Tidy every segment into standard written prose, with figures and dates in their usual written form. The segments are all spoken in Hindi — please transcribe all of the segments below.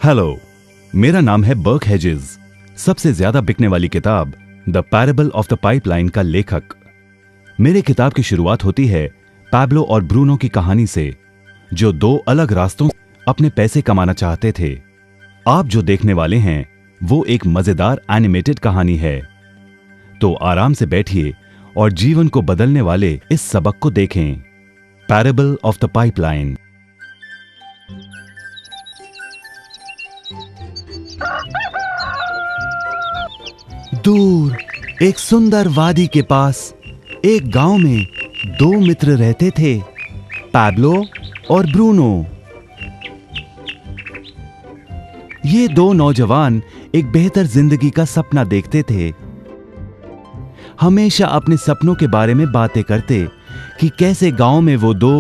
हेलो, मेरा नाम है बर्क हेजेस। सबसे ज्यादा बिकने वाली किताब the parable of the pipeline का लेखक। मेरे किताब की शुरुआत होती है पैब्लो और ब्रूनो की कहानी से, जो दो अलग रास्तों से अपने पैसे कमाना चाहते थे। आप जो देखने वाले हैं वो एक मजेदार एनिमेटेड कहानी है। तो आराम से बैठिए और जीवन को बदलने वाले इस सबक को देखें, पैरेबल ऑफ द पाइपलाइन। दूर एक सुंदर वादी के पास एक गांव में दो मित्र रहते थे, पैब्लो और ब्रूनो। ये दो नौजवान एक बेहतर जिंदगी का सपना देखते थे। हमेशा अपने सपनों के बारे में बातें करते कि कैसे गांव में वो दो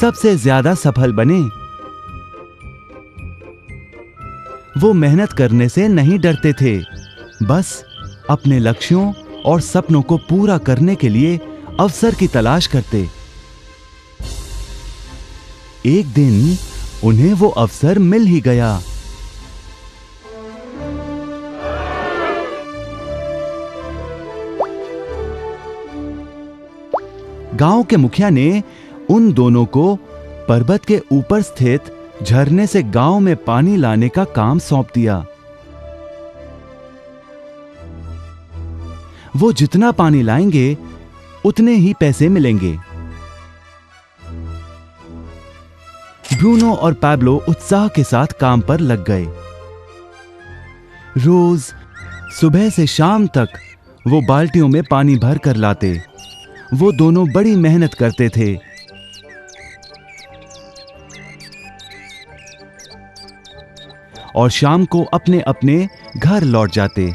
सबसे ज्यादा सफल बने। वो मेहनत करने से नहीं डरते थे, बस अपने लक्ष्यों और सपनों को पूरा करने के लिए अवसर की तलाश करते। एक दिन उन्हें वो अवसर मिल ही गया। गांव के मुखिया ने उन दोनों को पर्वत के ऊपर स्थित झरने से गांव में पानी लाने का काम सौंप दिया। वो जितना पानी लाएंगे उतने ही पैसे मिलेंगे। ब्रूनो और पैब्लो उत्साह के साथ काम पर लग गए। रोज सुबह से शाम तक वो बाल्टियों में पानी भर कर लाते। वो दोनों बड़ी मेहनत करते थे। और शाम को अपने अपने घर लौट जाते।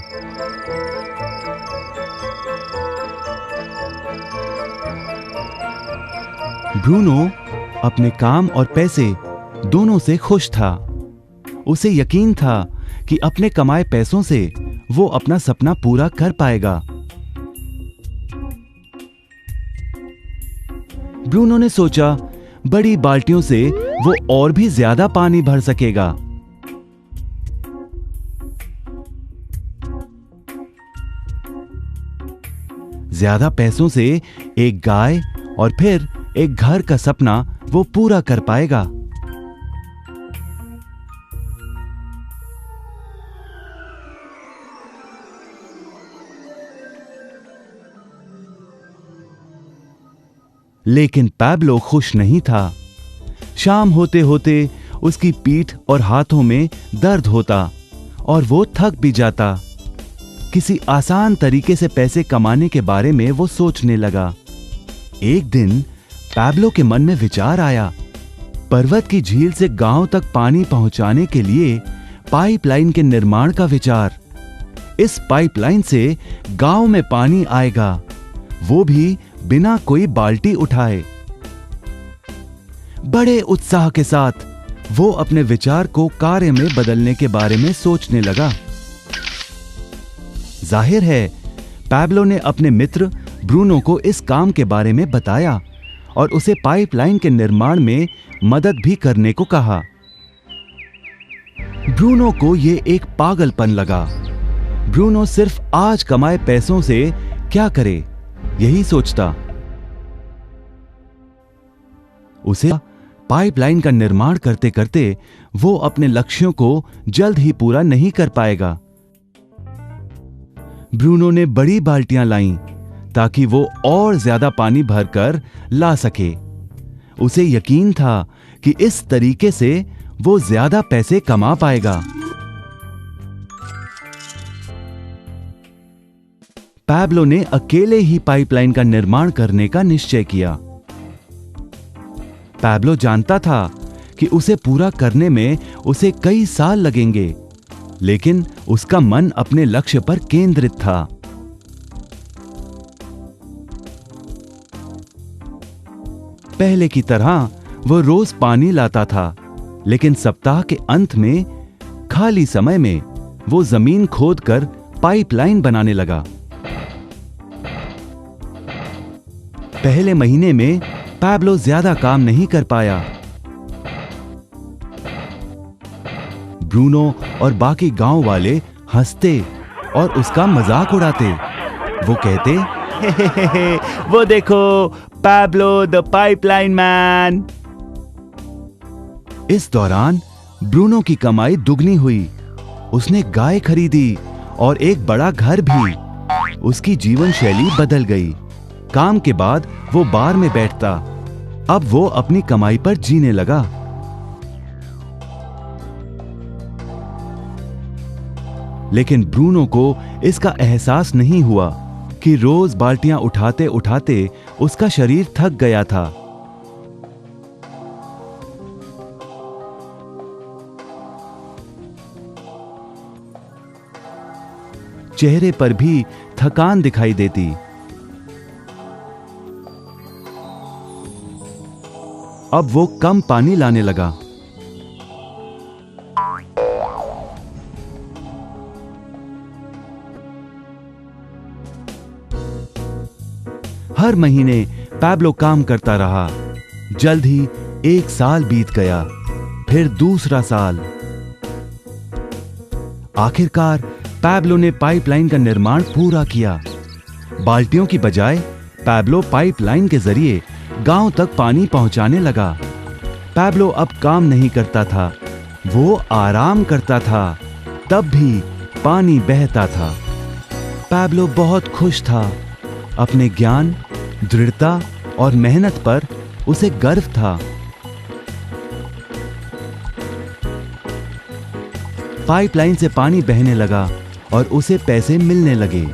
ब्रूनो अपने काम और पैसे दोनों से खुश था। उसे यकीन था कि अपने कमाए पैसों से वो अपना सपना पूरा कर पाएगा। ब्रूनो ने सोचा बड़ी बाल्टियों से वो और भी ज्यादा पानी भर सकेगा। ज्यादा पैसों से एक गाय और फिर एक घर का सपना वो पूरा कर पाएगा। लेकिन पैब्लो खुश नहीं था। शाम होते होते उसकी पीठ और हाथों में दर्द होता और वो थक भी जाता। किसी आसान तरीके से पैसे कमाने के बारे में वो सोचने लगा। एक दिन पैब्लो के मन में विचार आया, पर्वत की झील से गांव तक पानी पहुंचाने के लिए पाइपलाइन के निर्माण का विचार। इस पाइपलाइन से गांव में पानी आएगा, वो भी बिना कोई बाल्टी उठाए। बड़े उत्साह के साथ वो अपने विचार को कार्य में बदलने के बारे में सोचने लगा। जाहिर है पैब्लो ने अपने मित्र ब्रूनो को इस काम के बारे में बताया और उसे पाइपलाइन के निर्माण में मदद भी करने को कहा। ब्रूनो को यह एक पागलपन लगा। ब्रूनो सिर्फ आज कमाए पैसों से क्या करे, यही सोचता। उसे पाइपलाइन का निर्माण करते करते वो अपने लक्ष्यों को जल्द ही पूरा नहीं कर पाएगा। ब्रूनो ने बड़ी बाल्टियां लाईं ताकि वो और ज्यादा पानी भरकर ला सके। उसे यकीन था कि इस तरीके से वो ज्यादा पैसे कमा पाएगा। पैब्लो ने अकेले ही पाइपलाइन का निर्माण करने का निश्चय किया। पैब्लो जानता था कि उसे पूरा करने में उसे कई साल लगेंगे, लेकिन उसका मन अपने लक्ष्य पर केंद्रित था। पहले की तरह वो रोज पानी लाता था, लेकिन सप्ताह के अंत में खाली समय में वो जमीन खोदकर पाइपलाइन बनाने लगा। पहले महीने में पैब्लो ज्यादा काम नहीं कर पाया। ब्रूनो और बाकी गांव वाले हंसते और उसका मजाक उड़ाते। वो कहते, हे, वो देखो पैब्लो द पाइपलाइन मैन। इस दौरान ब्रूनो की कमाई दुगनी हुई। उसने गाय खरीदी और एक बड़ा घर भी। उसकी जीवन शैली बदल गई। काम के बाद वो बार में बैठता। अब वो अपनी कमाई पर जीने लगा। लेकिन ब्रूनो को इसका एहसास नहीं हुआ कि रोज बाल्टियां उठाते उठाते उसका शरीर थक गया था। चेहरे पर भी थकान दिखाई देती। अब वो कम पानी लाने लगा। हर महीने पैब्लो काम करता रहा। जल्द ही 1 साल बीत गया, फिर दूसरा साल। आखिरकार पैब्लो ने पाइपलाइन का निर्माण पूरा किया। बाल्टियों की बजाय पैब्लो पाइपलाइन के जरिए गांव तक पानी पहुंचाने लगा। पैब्लो अब काम नहीं करता था, वो आराम करता था। तब भी पानी बहता था। पैब्लो बहुत खुश था। अपने ज्ञान, दृढ़ता और मेहनत पर उसे गर्व था। पाइपलाइन से पानी बहने लगा और उसे पैसे मिलने लगे।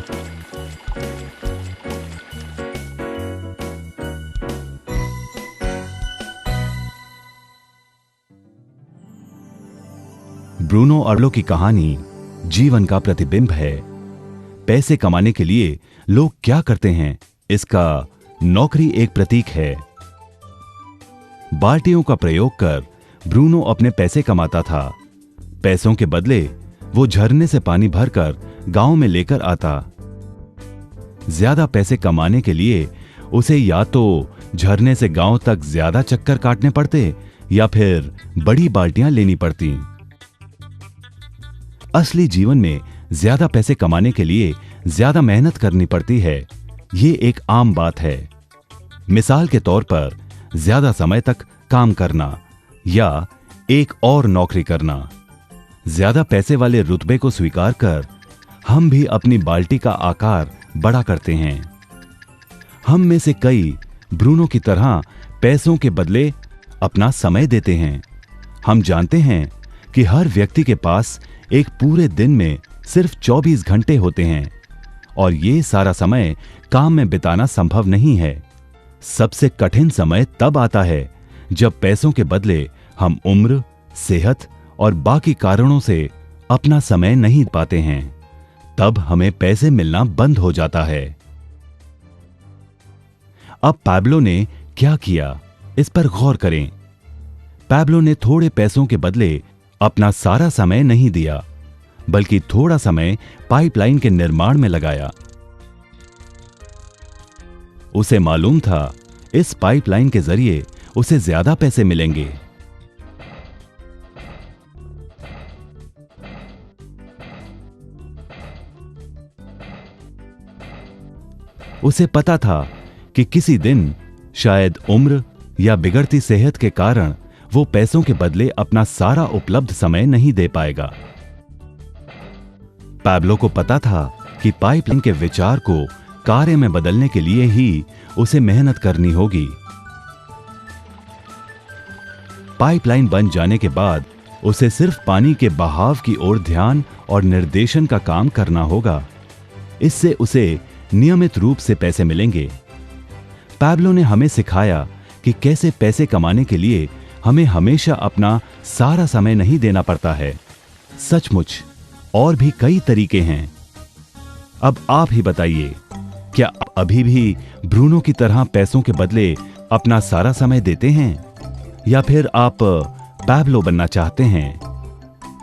ब्रूनो और पैब्लो की कहानी जीवन का प्रतिबिंब है। पैसे कमाने के लिए लोग क्या करते हैं, इसका नौकरी एक प्रतीक है। बाल्टियों का प्रयोग कर ब्रूनो अपने पैसे कमाता था। पैसों के बदले वो झरने से पानी भरकर गांव में लेकर आता। ज्यादा पैसे कमाने के लिए उसे या तो झरने से गांव तक ज्यादा चक्कर काटने पड़ते या फिर बड़ी बाल्टियां लेनी पड़ती। असली जीवन में ज्यादा पैसे कमाने के लिए ज्यादा मेहनत करनी पड़ती है। ये एक आम बात है। मिसाल के तौर पर ज्यादा समय तक काम करना या एक और नौकरी करना। ज्यादा पैसे वाले रुतबे को स्वीकार कर हम भी अपनी बाल्टी का आकार बड़ा करते हैं। हम में से कई ब्रूनो की तरह पैसों के बदले अपना समय देते हैं। हम जानते हैं कि हर व्यक्ति के पास एक पूरे दिन में सिर्फ 24 घंटे होते हैं और ये सारा समय काम में बिताना संभव नहीं है। सबसे कठिन समय तब आता है जब पैसों के बदले हम उम्र, सेहत और बाकी कारणों से अपना समय नहीं पाते हैं। तब हमें पैसे मिलना बंद हो जाता है। अब पैब्लो ने क्या किया, इस पर गौर करें। पैब्लो ने थोड़े पैसों के बदले अपना सारा समय नहीं दिया, बल्कि थोड़ा समय पाइपलाइन के निर्माण में लगाया। उसे मालूम था इस पाइपलाइन के जरिए उसे ज्यादा पैसे मिलेंगे। उसे पता था कि किसी दिन शायद उम्र या बिगड़ती सेहत के कारण वो पैसों के बदले अपना सारा उपलब्ध समय नहीं दे पाएगा। पैब्लो को पता था कि पाइपलाइन के विचार को कार्य में बदलने के लिए ही उसे मेहनत करनी होगी। पाइपलाइन बन जाने के बाद उसे सिर्फ पानी के बहाव की ओर ध्यान और निर्देशन का काम करना होगा। इससे उसे नियमित रूप से पैसे मिलेंगे। पैब्लो ने हमें सिखाया कि कैसे पैसे कमाने के लिए हमें हमेशा अपना सारा समय नहीं देना पड़ता है। सचमुच और भी कई तरीके हैं। अब आप ही बताइए, क्या आप अभी भी ब्रूनो की तरह पैसों के बदले अपना सारा समय देते हैं या फिर आप पैब्लो बनना चाहते हैं?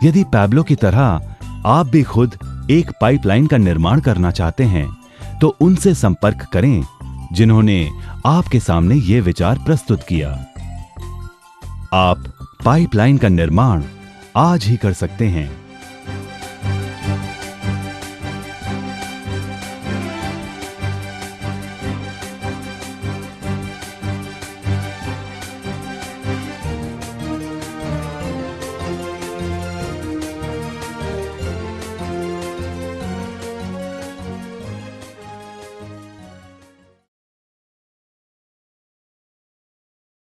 यदि पैब्लो की तरह आप भी खुद एक पाइपलाइन का निर्माण करना चाहते हैं तो उनसे संपर्क करें जिन्होंने आपके सामने यह विचार प्रस्तुत किया। आप पाइपलाइन का निर्माण आज ही कर सकते हैं।